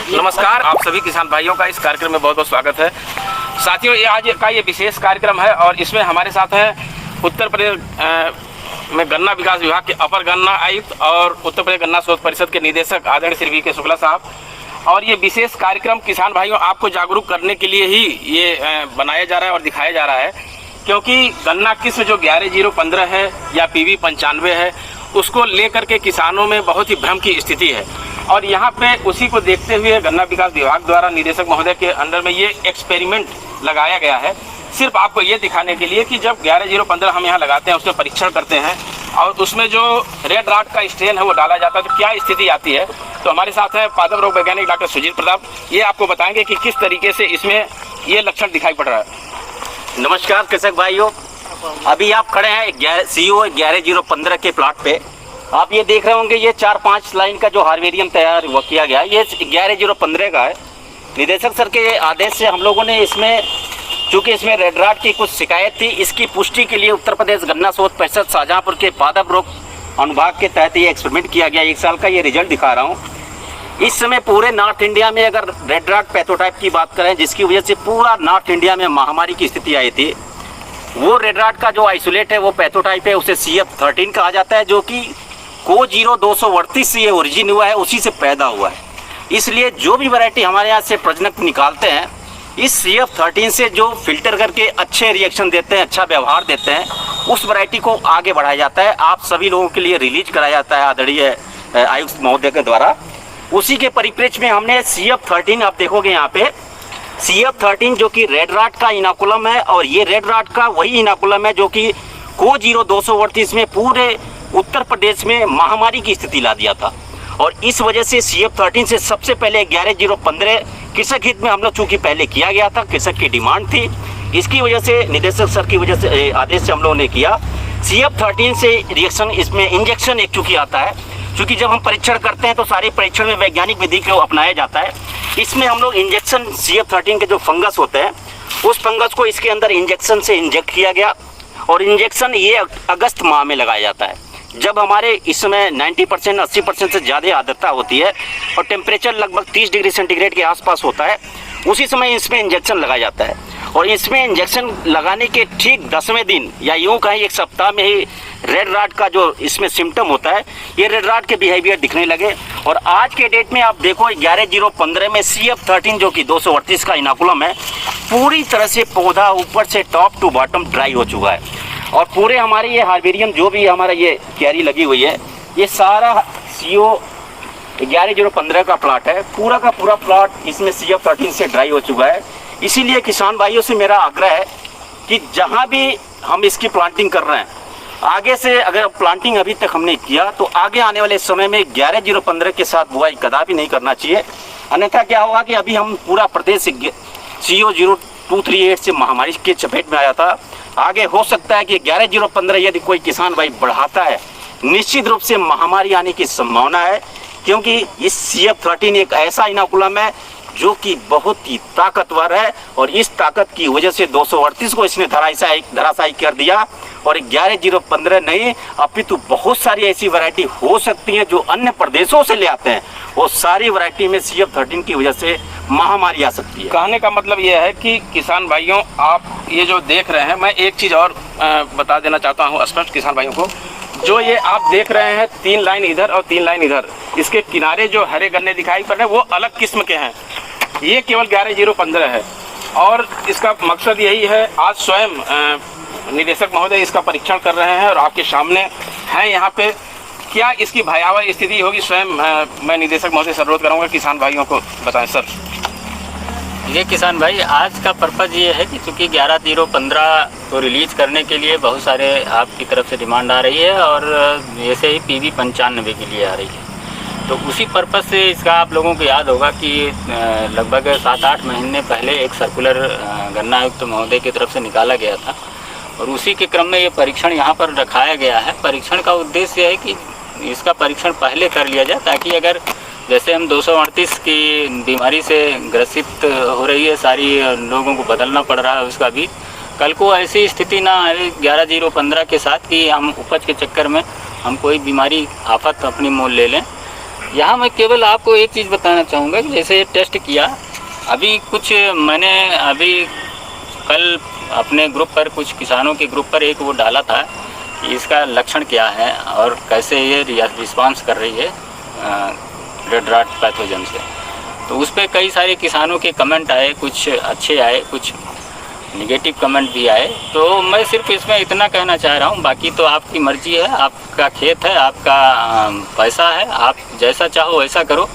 नमस्कार, आप सभी किसान भाइयों का इस कार्यक्रम में बहुत बहुत स्वागत है। साथियों, ये आज का ये विशेष कार्यक्रम है और इसमें हमारे साथ हैं उत्तर प्रदेश में गन्ना विकास विभाग के अपर गन्ना आयुक्त और उत्तर प्रदेश गन्ना शोध परिषद के निदेशक आदरणीय श्री वी.के. शुक्ला साहब। और ये विशेष कार्यक्रम किसान भाइयों आपको जागरूक करने के लिए ही ये बनाया जा रहा है और दिखाया जा रहा है, क्योंकि गन्ना किस्म जो 11015 है या PV 95 है, उसको लेकर के किसानों में बहुत ही भ्रम की स्थिति है। और यहाँ पे उसी को देखते हुए गन्ना विकास विभाग द्वारा निदेशक महोदय के अंडर में ये एक्सपेरिमेंट लगाया गया है, सिर्फ आपको ये दिखाने के लिए कि जब 11015 हम यहाँ लगाते हैं, उसमें परीक्षण करते हैं और उसमें जो रेड राट का स्ट्रेन है वो डाला जाता है तो क्या स्थिति आती है। तो हमारे साथ है पादप रोग वैज्ञानिक डॉक्टर सुजीत प्रताप, ये आपको बताएंगे कि किस तरीके से इसमें ये लक्षण दिखाई पड़ रहा है। नमस्कार कृषक भाइयों, अभी आप खड़े हैं CO 11015 के प्लाट पे। आप ये देख रहे होंगे, ये 4-5 लाइन का जो हार्वेरियम तैयार किया गया ये 11015 का है। निदेशक सर के आदेश से हम लोगों ने इसमें, चूँकि इसमें रेड राट की कुछ शिकायत थी, इसकी पुष्टि के लिए उत्तर प्रदेश गन्ना शोध परिषद शाहजहाँपुर के पादप रोग अनुभाग के तहत ये एक्सपेरिमेंट किया गया। 1 साल का ये रिजल्ट दिखा रहा हूँ। इस समय पूरे नॉर्थ इंडिया में अगर रेड राट पैथोटाइप की बात करें, जिसकी वजह से पूरा नॉर्थ इंडिया में महामारी की स्थिति आई थी, वो रेड राट का जो आइसोलेट है वो पैथोटाइप है, उसे CF13 कहा जाता है, जो कि CO238 से ये ओरिजिन हुआ है, उसी से पैदा हुआ है। इसलिए जो भी वैरायटी हमारे यहाँ से प्रजनक निकालते हैं, इस CF13 से जो फिल्टर करके अच्छे रिएक्शन देते हैं, अच्छा व्यवहार देते हैं, उस वैरायटी को आगे बढ़ाया जाता है। आप सभी लोगों के लिए रिलीज कराया जाता है आदरणीय आयुक्त महोदय के द्वारा। उसी के परिप्रेक्ष्य में हमने CF13, आप देखोगे यहाँ पे CF13 जो कि रेड राट का इनाकुलम है, और ये रेड राट का वही इनाकुलम है जो कि CO238 में पूरे उत्तर प्रदेश में महामारी की स्थिति ला दिया था। और इस वजह से CF13 से सबसे पहले 11015 कृषक हित में हम लोग चूँकि पहले किया गया था, कृषक की डिमांड थी, इसकी वजह से निदेशक सर की वजह से आदेश से हम लोगों ने किया। CF13 से रिएक्शन, इसमें इंजेक्शन एक चूँकि आता है, क्योंकि जब हम परीक्षण करते हैं तो सारे परीक्षण में वैज्ञानिक विधि को अपनाया जाता है। इसमें हम लोग इंजेक्शन CF13 के जो फंगस होते हैं, उस फंगस को इसके अंदर इंजेक्शन से इंजेक्ट किया गया, और इंजेक्शन ये अगस्त माह में लगाया जाता है, जब हमारे इस समय 90% 80% से ज़्यादा आर्द्रता होती है और टेम्परेचर लगभग 30 डिग्री सेंटीग्रेड के आसपास होता है। उसी समय इसमें इंजेक्शन लगाया जाता है, और इसमें इंजेक्शन लगाने के ठीक 10वें दिन या यूँ कहें 1 सप्ताह में ही रेड राट का जो इसमें सिम्टम होता है, ये रेड राट के बिहेवियर दिखने लगे। और आज के डेट में आप देखो 11015 में CF13 जो कि 238 का इनाकुलम है, पूरी तरह से पौधा ऊपर से टॉप टू बॉटम ड्राई हो चुका है। और पूरे हमारे ये हार्वेरियम जो भी हमारा ये क्यारी लगी हुई है, ये सारा CO 11015 का प्लाट है, पूरा का पूरा प्लाट इसमें CF13 से ड्राई हो चुका है। इसीलिए किसान भाइयों से मेरा आग्रह है कि जहाँ भी हम इसकी प्लांटिंग कर रहे हैं, आगे से अगर प्लांटिंग अभी तक हमने किया तो आगे आने वाले समय में 11015 के साथ बुआई कदापि नहीं करना चाहिए। अन्यथा क्या होगा कि अभी हम पूरा प्रदेश CO 0238 से महामारी के चपेट में आया था। आगे हो सकता है कि 11015 यदि कोई किसान भाई बढ़ाता है, निश्चित रूप से महामारी आने की संभावना है, क्योंकि इस CF13 एक ऐसा इनाकुलम है जो कि बहुत ही ताकतवर है, और इस ताकत की वजह से 238 को इसने धराशायी कर दिया। और 11015 नहीं, अपितु बहुत सारी ऐसी वैरायटी हो सकती हैं जो अन्य प्रदेशों से ले आते हैं, वो सारी वैरायटी में CF13 की वजह से महामारी आ सकती है। कहने का मतलब ये है कि किसान भाइयों, आप ये जो देख रहे हैं, मैं एक चीज़ और बता देना चाहता हूँ स्पष्ट किसान भाइयों को। जो ये आप देख रहे हैं 3 लाइन इधर और 3 लाइन इधर, इसके किनारे जो हरे गन्ने दिखाई पड़ रहे हैं वो अलग किस्म के हैं। ये केवल 11015 है, और इसका मकसद यही है, आज स्वयं निदेशक महोदय इसका परीक्षण कर रहे हैं और आपके सामने हैं यहाँ पे। क्या इसकी भयावह स्थिति होगी, स्वयं मैं निदेशक महोदय से अनुरोध करूँगा किसान भाइयों को बताएं। सर, ये किसान भाई, आज का पर्पज़ ये है कि चूँकि 11015 को रिलीज़ करने के लिए बहुत सारे आपकी तरफ से डिमांड आ रही है, और ऐसे ही PV 95 के लिए आ रही है। तो उसी पर्पज़ से इसका आप लोगों को याद होगा कि लगभग 7-8 महीने पहले एक सर्कुलर गन्ना आयुक्त महोदय की तरफ से निकाला गया था, और उसी के क्रम में ये परीक्षण यहाँ पर रखाया गया है। परीक्षण का उद्देश्य है कि इसका परीक्षण पहले कर लिया जाए, ताकि अगर जैसे हम 238 की बीमारी से ग्रसित हो रही है, सारी लोगों को बदलना पड़ रहा है उसका भी, कल को ऐसी स्थिति ना आए 11015 के साथ कि हम उपज के चक्कर में हम कोई बीमारी आफत अपनी मोल ले लें। यहाँ मैं केवल आपको एक चीज़ बताना चाहूँगा कि जैसे टेस्ट किया, अभी कुछ मैंने अभी कल अपने ग्रुप पर, कुछ किसानों के ग्रुप पर एक वो डाला था कि इसका लक्षण क्या है और कैसे ये रिस्पांस कर रही है रेड रॉट पैथोजन से। तो उस पर कई सारे किसानों के कमेंट आए, कुछ अच्छे आए, कुछ निगेटिव कमेंट भी आए। तो मैं सिर्फ इसमें इतना कहना चाह रहा हूँ, बाकी तो आपकी मर्जी है, आपका खेत है, आपका पैसा है, आप जैसा चाहो वैसा करो।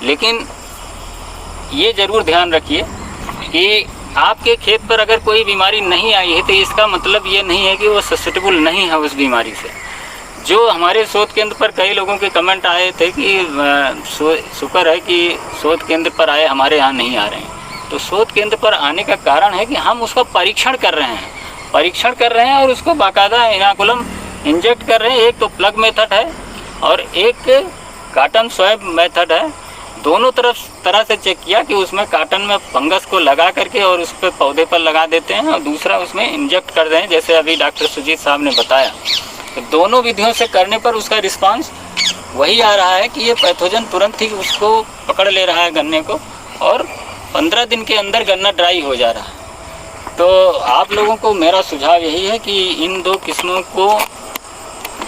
लेकिन ये ज़रूर ध्यान रखिए कि आपके खेत पर अगर कोई बीमारी नहीं आई है तो इसका मतलब ये नहीं है कि वो ससेप्टेबल नहीं है उस बीमारी से। जो हमारे शोध केंद्र पर कई लोगों के कमेंट आए थे कि शुक्र है कि शोध केंद्र पर आए, हमारे यहाँ नहीं आ रहे हैं। तो शोध केंद्र पर आने का कारण है कि हम उसका परीक्षण कर रहे हैं और उसको बाकायदा इनाकुलम इंजेक्ट कर रहे हैं। एक तो प्लग मेथड है और एक कॉटन स्वैब मेथड है। दोनों तरह से चेक किया कि उसमें कॉटन में फंगस को लगा करके और उस पर पौधे पर लगा देते हैं और दूसरा उसमें इंजेक्ट कर दें, जैसे अभी डॉक्टर सुजीत साहब ने बताया। तो दोनों विधियों से करने पर उसका रिस्पांस वही आ रहा है कि ये पैथोजन तुरंत ही उसको पकड़ ले रहा है गन्ने को और 15 दिन के अंदर गन्ना ड्राई हो जा रहा है। तो आप लोगों को मेरा सुझाव यही है कि इन दो किस्मों को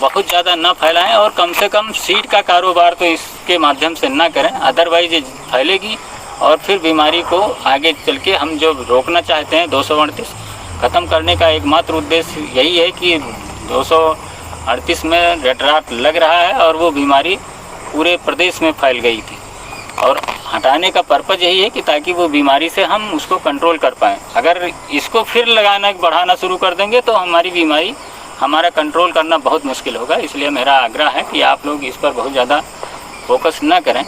बहुत ज़्यादा ना फैलाएं और कम से कम सीड का कारोबार तो इसके माध्यम से ना करें, अदरवाइज ये फैलेगी और फिर बीमारी को आगे चल के हम जो रोकना चाहते हैं 238 ख़त्म करने का एकमात्र उद्देश्य यही है कि 238 में रेड रॉट लग रहा है और वो बीमारी पूरे प्रदेश में फैल गई थी और हटाने का पर्पज़ यही है कि ताकि वो बीमारी से हम उसको कंट्रोल कर पाएँ। अगर इसको फिर लगाना बढ़ाना शुरू कर देंगे तो हमारी बीमारी हमारा कंट्रोल करना बहुत मुश्किल होगा। इसलिए मेरा आग्रह है कि आप लोग इस पर बहुत ज़्यादा फोकस ना करें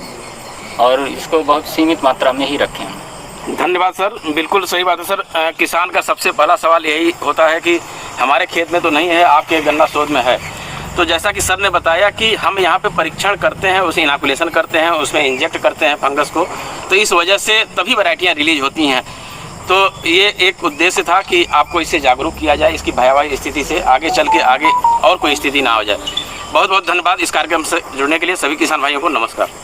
और इसको बहुत सीमित मात्रा में ही रखें। धन्यवाद सर, बिल्कुल सही बात है सर। किसान का सबसे पहला सवाल यही होता है कि हमारे खेत में तो नहीं है, आपके गन्ना शोध में है। तो जैसा कि सर ने बताया कि हम यहाँ पे परीक्षण करते हैं, उसे इनाकुलेशन करते हैं, उसमें इंजेक्ट करते हैं फंगस को, तो इस वजह से तभी वैरायटियाँ रिलीज होती हैं। तो ये एक उद्देश्य था कि आपको इससे जागरूक किया जाए, इसकी भयावह स्थिति से आगे चल के आगे और कोई स्थिति ना हो जाए। बहुत बहुत धन्यवाद इस कार्यक्रम से जुड़ने के लिए। सभी किसान भाइयों को नमस्कार।